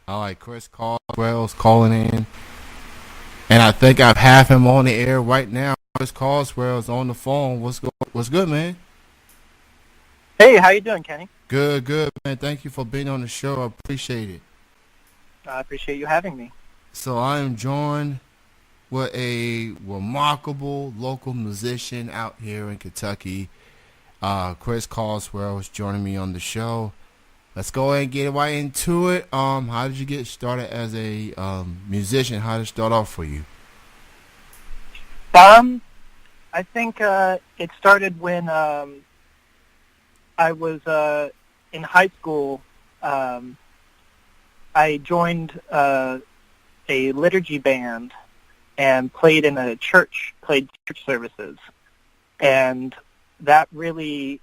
I like Chris Carswell's calling in, and I think I have him on the air right now. Chris Carswell's on the phone. What's good, man? Hey, how you doing, Kenny? Good, good, man. Thank you for being on the show. I appreciate it. I appreciate you having me. So I am joined with a remarkable local musician out here in Kentucky. Chris Carswell is joining me on the show. Let's go ahead and get right into it. How did you get started as a musician? How did it start off for you? Um, I think it started when I was in high school. Um, I joined a liturgy band and played in a church, played church services, and that really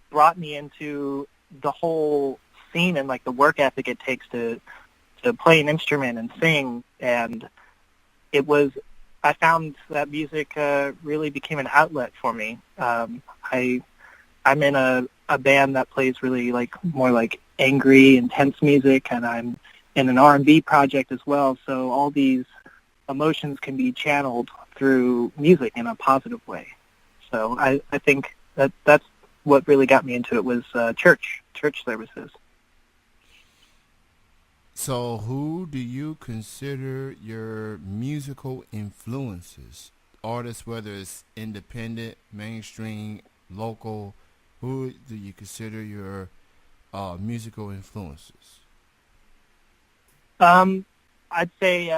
brought me into the whole scene and like the work ethic it takes to play an instrument and sing. And it was, I found that music really became an outlet for me. I'm in a band that plays really like more like angry, intense music, and I'm in an R&B project as well. So all these emotions can be channeled through music in a positive way. So I think that's what really got me into it was church services. So, who do you consider your musical influences? Artists, whether it's independent, mainstream, local, who do you consider your musical influences? Um, I'd say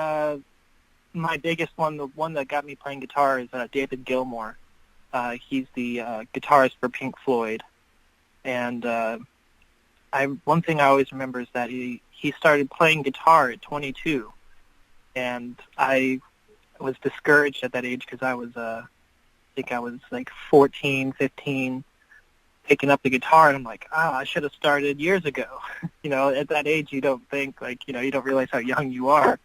my biggest one, the one that got me playing guitar, is David Gilmour. He's the guitarist for Pink Floyd, and one thing I always remember is that he started playing guitar at 22, and I was discouraged at that age because I think I was like 14, 15, picking up the guitar, and I'm like, I should have started years ago. At that age, you don't think like, you don't realize how young you are,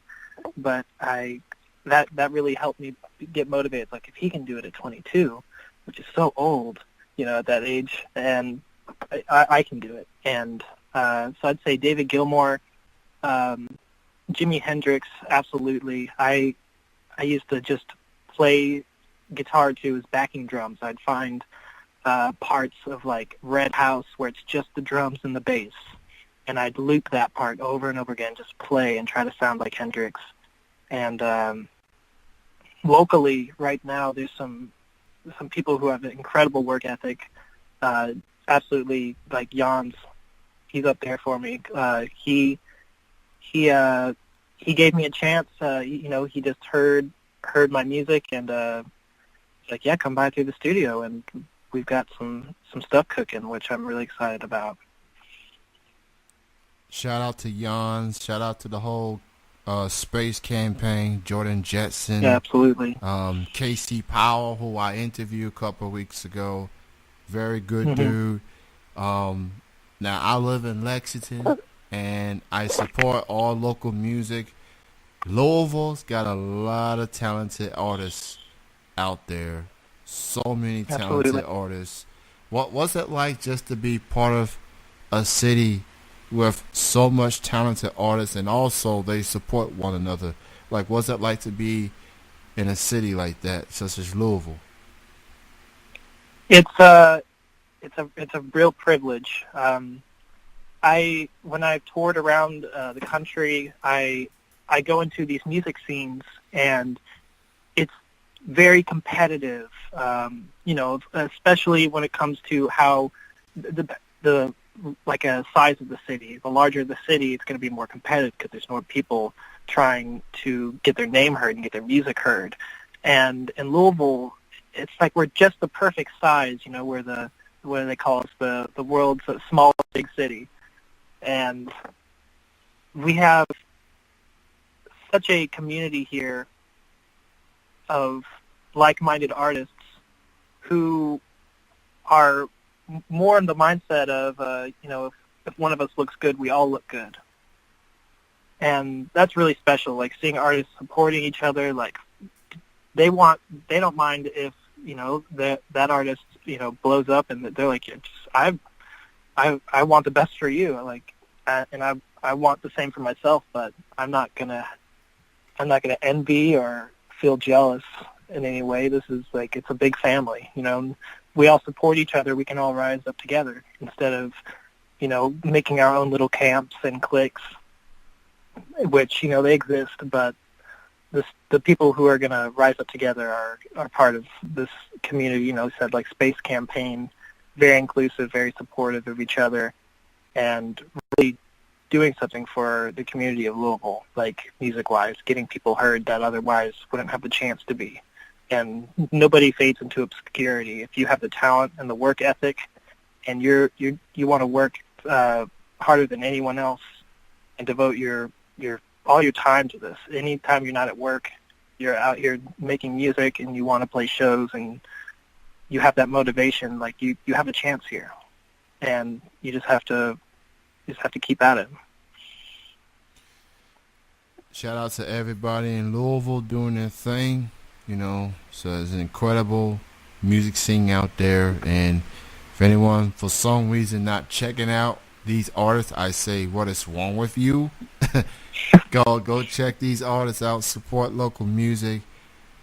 but that really helped me get motivated. Like, if he can do it at 22, which is so old, at that age, and I can do it. And so I'd say David Gilmour, Jimi Hendrix, absolutely. I used to just play guitar to his backing drums. I'd find parts of like Red House where it's just the drums and the bass, and I'd loop that part over and over again, just play and try to sound like Hendrix. And locally, right now, there's some people who have an incredible work ethic. Absolutely, like Jans, he's up there for me. He gave me a chance. He just heard my music and he's like, yeah, come by through the studio, and we've got some stuff cooking, which I'm really excited about. Shout out to Jans. Shout out to the whole space campaign. Jordan Yeah, Jetson, absolutely. Casey Powell, who I interviewed a couple of weeks ago. Very good Hmm. dude. Now I live in Lexington, and I support all local music. Louisville's got a lot of talented artists out there. So many Absolutely. talented artists. What's it like just to be part of a city with so much talented artists, and also they support one another? Like, what's it like to be in a city like that, such as Louisville? It's a real privilege. When I've toured around the country, I go into these music scenes, and it's very competitive. Especially when it comes to how the like a size of the city. The larger the city, it's going to be more competitive because there's more people trying to get their name heard and get their music heard. And in Louisville, it's like we're just the perfect size. We're what do they call us, the world's smallest big city, and we have such a community here of like-minded artists who are more in the mindset of, if one of us looks good, we all look good. And that's really special, like seeing artists supporting each other. Like, they don't mind if, that artist, blows up, and they're like, I want the best for you. Like, and I want the same for myself, but I'm not gonna envy or feel jealous in any way. This is like, it's a big family, you know. We all support each other. We can all rise up together instead of, you know, making our own little camps and cliques, which, you know, they exist, but the people who are going to rise up together are part of this community, you know, said like Space Campaign, very inclusive, very supportive of each other, and really doing something for the community of Louisville, like music-wise, getting people heard that otherwise wouldn't have the chance to be. And nobody fades into obscurity. If you have the talent and the work ethic, and you want to work harder than anyone else, and devote your all your time to this. Anytime you're not at work, you're out here making music, and you want to play shows, and you have that motivation. Like you have a chance here, and you just have to keep at it. Shout out to everybody in Louisville doing their thing, you know. So there's an incredible music scene out there, and if anyone for some reason not checking out these artists, I say, what is wrong with you? Go check these artists out. Support local music.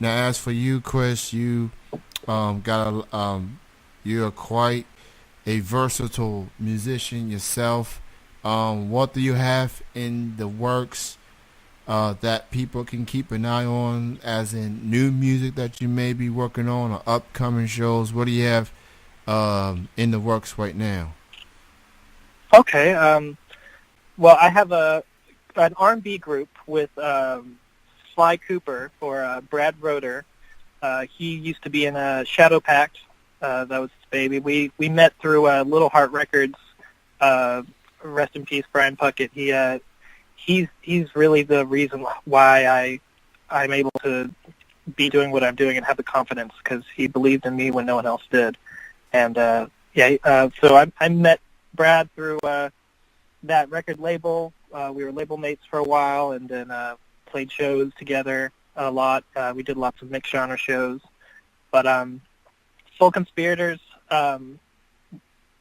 Now, as for you, Chris, you you're quite a versatile musician yourself. What do you have in the works that people can keep an eye on, as in new music that you may be working on or upcoming shows? What do you have in the works right now? Okay. Well, I have an R&B group with Sly Cooper or Brad Roeder. He used to be in a Shadow Pact. That was his baby. We met through Little Heart Records. Rest in peace, Brian Puckett. He's really the reason why I'm able to be doing what I'm doing and have the confidence, because he believed in me when no one else did. And so I met Brad through that record label. We were label mates for a while, and then played shows together a lot. We did lots of mixed genre shows. But Soul Conspirators,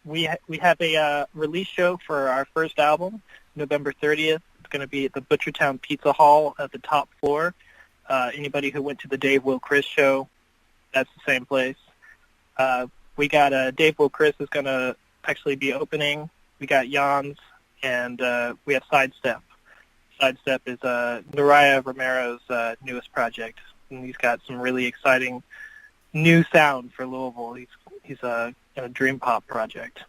we have a release show for our first album, November 30th. It's going to be at the Butchertown Pizza Hall at the top floor. Anybody who went to the Dave Will Chris show, that's the same place. We got Dave Will Chris is going to actually be opening. We got Jans, and we have Sidestep. Sidestep is Nariah Romero's newest project, and he's got some really exciting new sound for Louisville. He's in a dream pop project.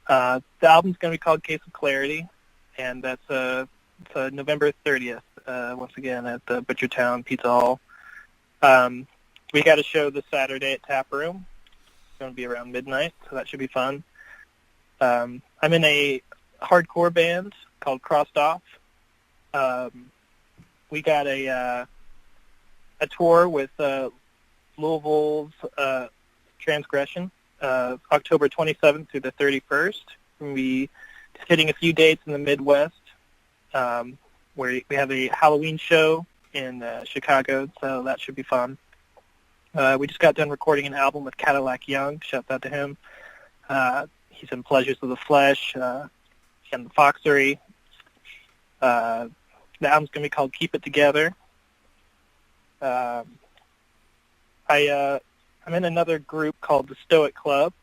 The album's going to be called Case of Clarity, and that's November 30th, once again, at the Butchertown Pizza Hall. We got a show this Saturday at Tap Room. It's going to be around midnight, so that should be fun. I'm in a hardcore band called Crossed Off. We got a tour with Louisville's Transgression, October 27th through the 31st. We'll be hitting a few dates in the Midwest, where we have a Halloween show in Chicago, so that should be fun. We just got done recording an album with Cadillac Young. Shout out to him. He's in Pleasures of the Flesh, and the Foxery. The album's going to be called Keep It Together. I'm in another group called the Stoic Club.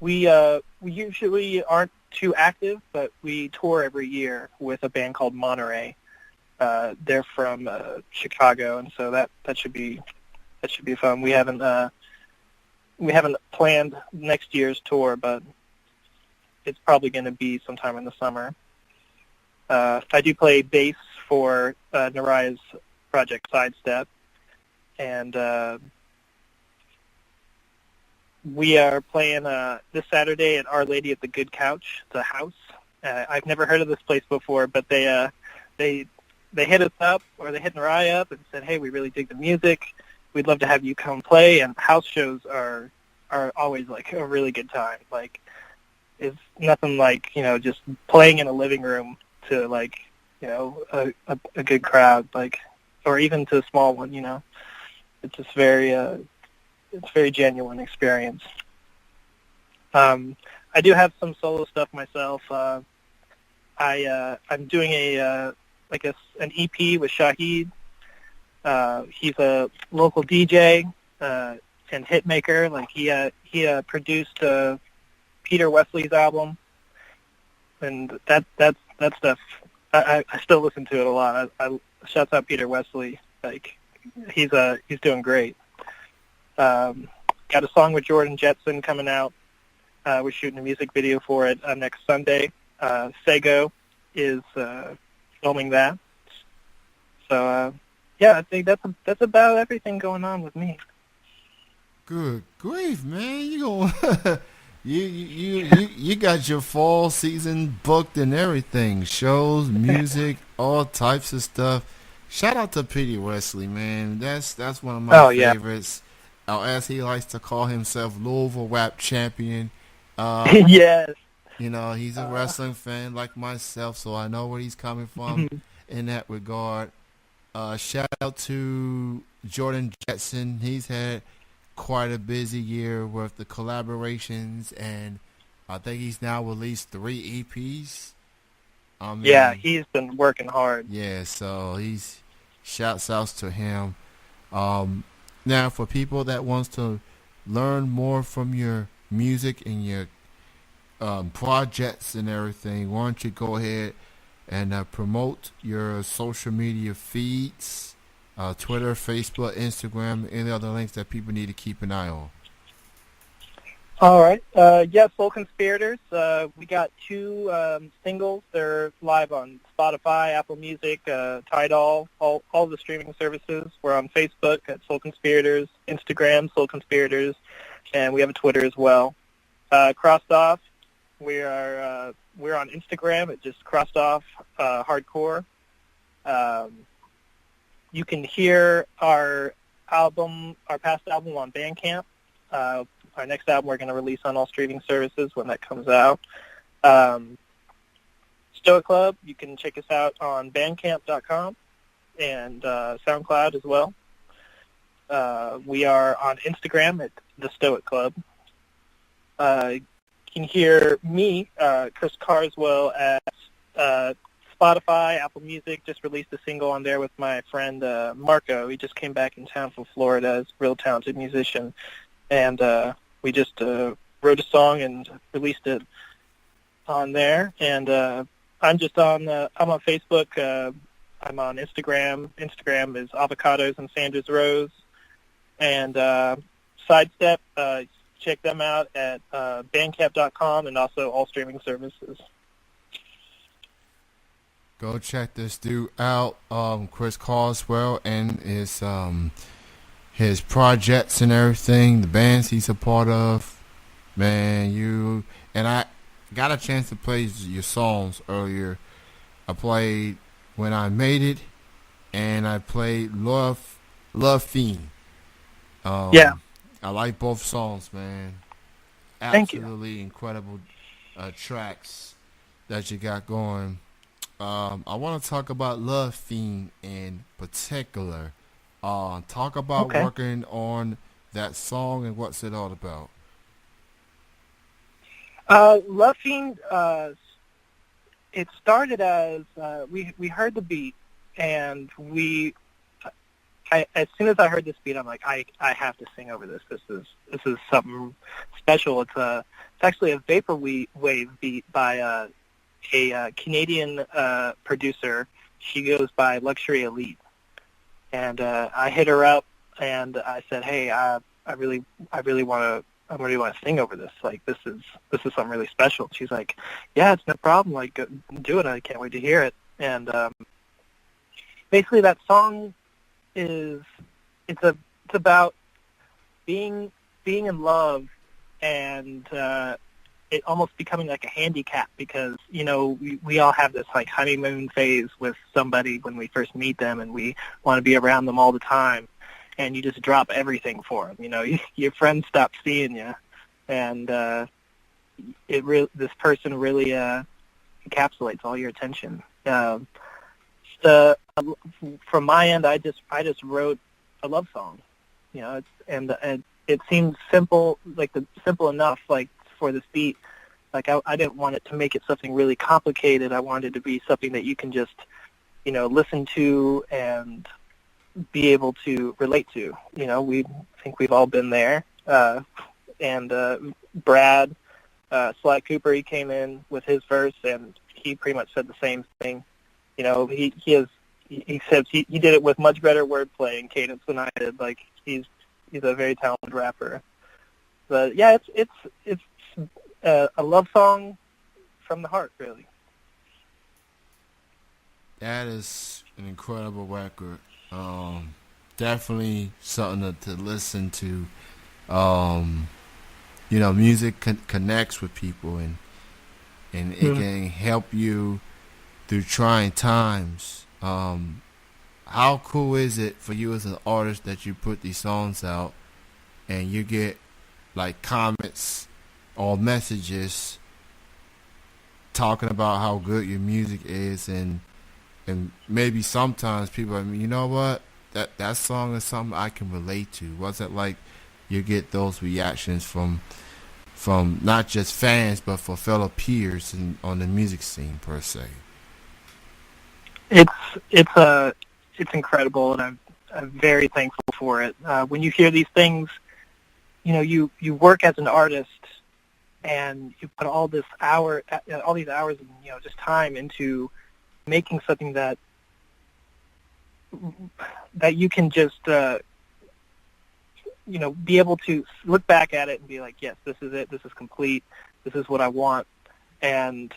We usually aren't too active, but we tour every year with a band called Monterey. They're from Chicago, and so that should be fun. We haven't planned next year's tour, but it's probably going to be sometime in the summer. I do play bass for Nariah's project Sidestep, and we are playing this Saturday at Our Lady at the Good Couch. It's a house. I've never heard of this place before, but they hit us up, or they hit Nariah up and said, "Hey, we really dig the music. We'd love to have you come play." And house shows are always like a really good time. Like, it's nothing like, you know, just playing in a living room to, like, you know, a good crowd, like, or even to a small one. You know, it's just very genuine experience. I do have some solo stuff myself. I'm doing an EP with Shahid. He's a local DJ and hit maker. Like he produced Peter Wesley's album, and that stuff. I still listen to it a lot. I shouts out Peter Wesley. Like he's doing great. Got a song with Jordan Jetson coming out. We're shooting a music video for it next Sunday. Sego is filming that. So yeah, I think that's about everything going on with me. Good grief, man! You go, you got your fall season booked and everything. Shows, music, all types of stuff. Shout out to Peter Wesley, man. That's one of my favorites. Or as he likes to call himself, Louisville rap champion. Yes. You know, he's a wrestling fan like myself, so I know where he's coming from in that regard. Shout out to Jordan Jetson. He's had quite a busy year with the collaborations, and I think he's now released 3 EPs. Yeah, he's been working hard. Yeah, so he's shouts outs to him. Now, for people that wants to learn more from your music and your projects and everything, why don't you go ahead and promote your social media feeds, Twitter, Facebook, Instagram, any other links that people need to keep an eye on? All right. Soul Conspirators. We got 2 singles. They're live on Spotify, Apple Music, Tidal, all the streaming services. We're on Facebook at Soul Conspirators, Instagram, Soul Conspirators, and we have a Twitter as well. Crossed Off. We're on Instagram at just Crossed Off Hardcore. You can hear our past album on Bandcamp. Our next album we're going to release on all streaming services when that comes out. Stoic Club, you can check us out on bandcamp.com and SoundCloud as well. We are on Instagram at The Stoic Club. You can hear me, Chris Carswell, at Spotify, Apple Music. Just released a single on there with my friend Marco. He just came back in town from Florida. He's a real talented musician. And we just wrote a song and released it on there. And I'm on Facebook. I'm on Instagram. Instagram is Avocados and Sanders Rose. And Sidestep, check them out at bandcamp.com and also all streaming services. Go check this dude out, Chris Carswell, and his projects and everything, the bands he's a part of. Man, I got a chance to play your songs earlier. I played When I Made It, and I played Love Fiend. Yeah. I like both songs, man. Thank you. Absolutely incredible tracks that you got going. I want to talk about Love Fiend in particular. Talk about working on that song and what's it all about. Love Fiend, it started as we heard the beat, and as soon as I heard this beat, I'm like, I have to sing over this. This is something special. It's actually a vaporwave beat by a Canadian producer. She goes by Luxury Elite, and I hit her up and I said, hey, I really want to sing over this. Like, this is something really special. She's like, yeah, it's no problem. Like, go, do it. I can't wait to hear it. And basically, that song it's about being in love and it almost becoming like a handicap, because we all have this like honeymoon phase with somebody when we first meet them, and we want to be around them all the time, and you just drop everything for them. Your friends stop seeing you, and this person really encapsulates all your attention. From my end, I just wrote a love song, and it seemed simple, simple enough, like for this beat, Like I didn't want it to make it something really complicated. I wanted it to be something that you can just, listen to and be able to relate to. We think we've all been there. And Brad, Sly Cooper, he came in with his verse, and he pretty much said the same thing. He says he did it with much better wordplay and cadence than I did. Like he's a very talented rapper. But yeah, it's a love song from the heart, really. That is an incredible record. Definitely something to listen to. Music connects with people, and it can help you through trying times. How cool is it for you as an artist that you put these songs out and you get like comments or messages talking about how good your music is, and maybe sometimes people are, you know what, that song is something I can relate to. What's it like you get those reactions from not just fans but for fellow peers on the music scene per se? It's incredible, and I'm very thankful for it. When you hear these things, you work as an artist, and you put all these hours and just time into making something that you can just be able to look back at it and be like, yes, this is it. This is complete. This is what I want. And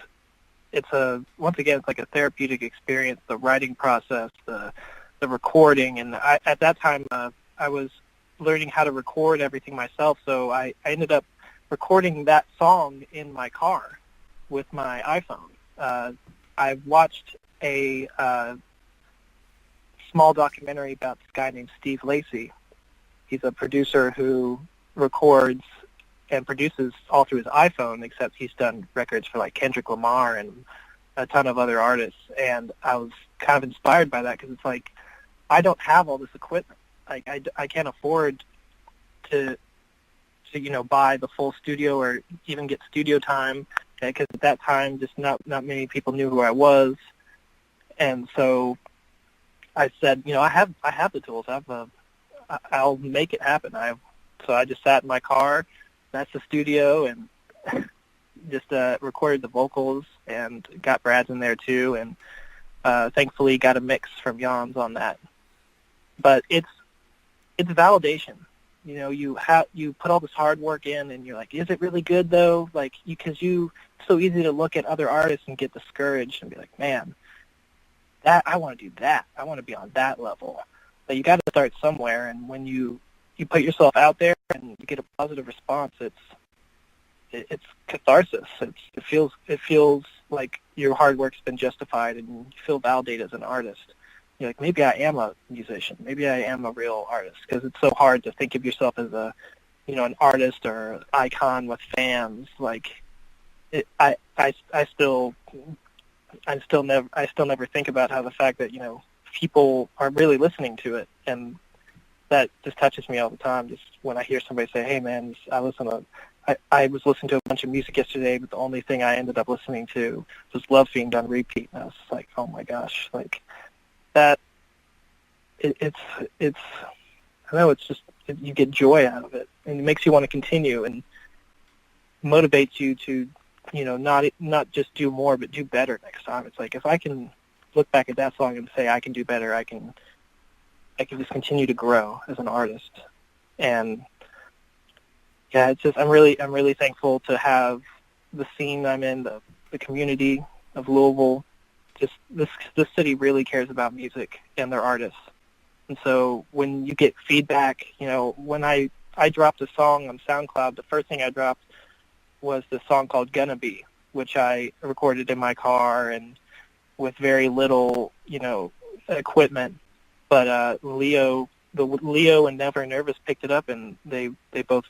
once again, it's like a therapeutic experience, the writing process, the recording. And at that time, I was learning how to record everything myself. So I ended up recording that song in my car with my iPhone. I watched a small documentary about this guy named Steve Lacy. He's a producer who records and produces all through his iPhone, except he's done records for like Kendrick Lamar and a ton of other artists. And I was kind of inspired by that, because it's like, I don't have all this equipment. Like I can't afford to buy the full studio or even get studio time, because at that time just not many people knew who I was. And so I said, I have the tools. I'll make it happen. So I just sat in my car. That's the studio, and just recorded the vocals and got Brad's in there too, and thankfully got a mix from Jans on that. But it's validation. You put all this hard work in, and you're like, is it really good though? Like, because it's so easy to look at other artists and get discouraged and be like, man, I want to do that. I want to be on that level. But you got to start somewhere, and when you put yourself out there and you get a positive response, it's catharsis. It feels like your hard work's been justified, and you feel validated as an artist. You're like, maybe I am a musician. Maybe I am a real artist, because it's so hard to think of yourself as an artist or an icon with fans. Like, I still never think about how the fact that people are really listening to it, and that just touches me all the time. Just when I hear somebody say, "Hey, man, I was listening to a bunch of music yesterday, but the only thing I ended up listening to was Love Fiend on repeat," and I was just like, "Oh my gosh!" Like that. It's. I know it's just you get joy out of it, and it makes you want to continue and motivates you to, not just do more, but do better next time. It's like, if I can look back at that song and say I can do better, I can just continue to grow as an artist. And yeah, it's just I'm really thankful to have the scene I'm in, the community of Louisville. Just this city really cares about music and their artists. And so when you get feedback, when I dropped a song on SoundCloud, the first thing I dropped was the song called Gonna Be, which I recorded in my car and with very little, equipment. But Leo and Never Nervous picked it up, and they both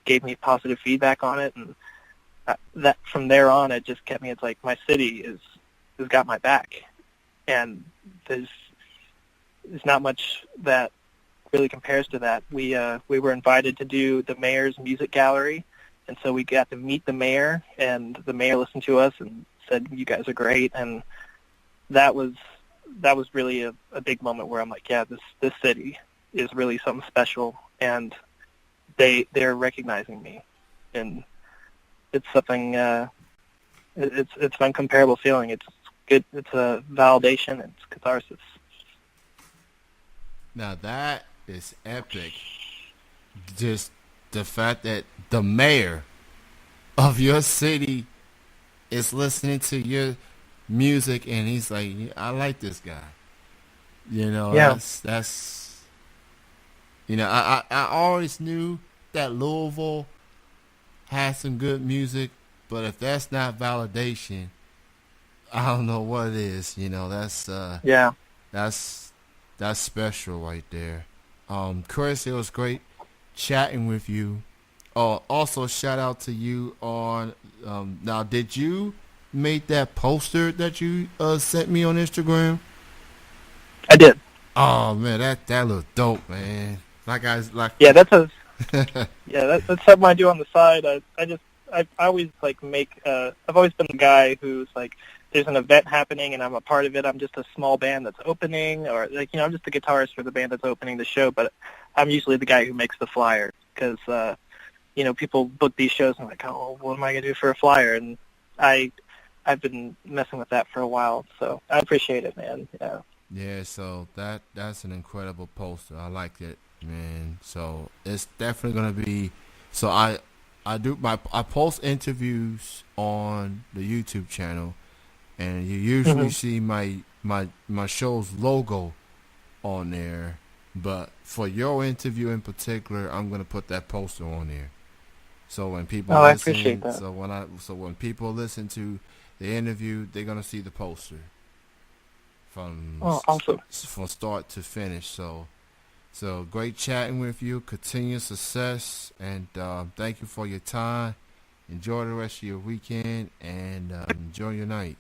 gave me positive feedback on it, and that from there on it just kept me. It's like my city has got my back, and there's not much that really compares to that. We were invited to do the mayor's music gallery And so we got to meet the mayor, and the mayor listened to us and said, "You guys are great." And that was really a big moment where I'm like, yeah, this city is really something special, and they're recognizing me, and it's something. It's an incomparable feeling. It's good. It's a validation. It's catharsis. Now that is epic. Just the fact that the mayor of your city is listening to your music and he's like, I like this guy. Yeah. That's I always knew that Louisville has some good music, but if that's not validation, I don't know what it is. Yeah. That's special right there. Chris, it was great chatting with you. Also, shout out to you on. Now, did you make that poster that you sent me on Instagram? I did. Oh man, that looked dope, man. Yeah, that's something I do on the side. I always make. I've always been the guy who's like, there's an event happening and I'm a part of it. I'm just a small band that's opening, or I'm just the guitarist for the band that's opening the show. But I'm usually the guy who makes the flyer because people book these shows and like, oh, what am I gonna do for a flyer? And I've been messing with that for a while, so I appreciate it, man. Yeah. Yeah, so that's an incredible poster. I like it, man. So it's definitely gonna be. So I post interviews on the YouTube channel, and you usually see my show's logo on there. But for your interview in particular, I'm gonna put that poster on there. So when people I appreciate that. So when people listen to the interview, they're gonna see the poster from awesome. from start to finish. So great chatting with you. Continued success, and thank you for your time. Enjoy the rest of your weekend, and enjoy your night.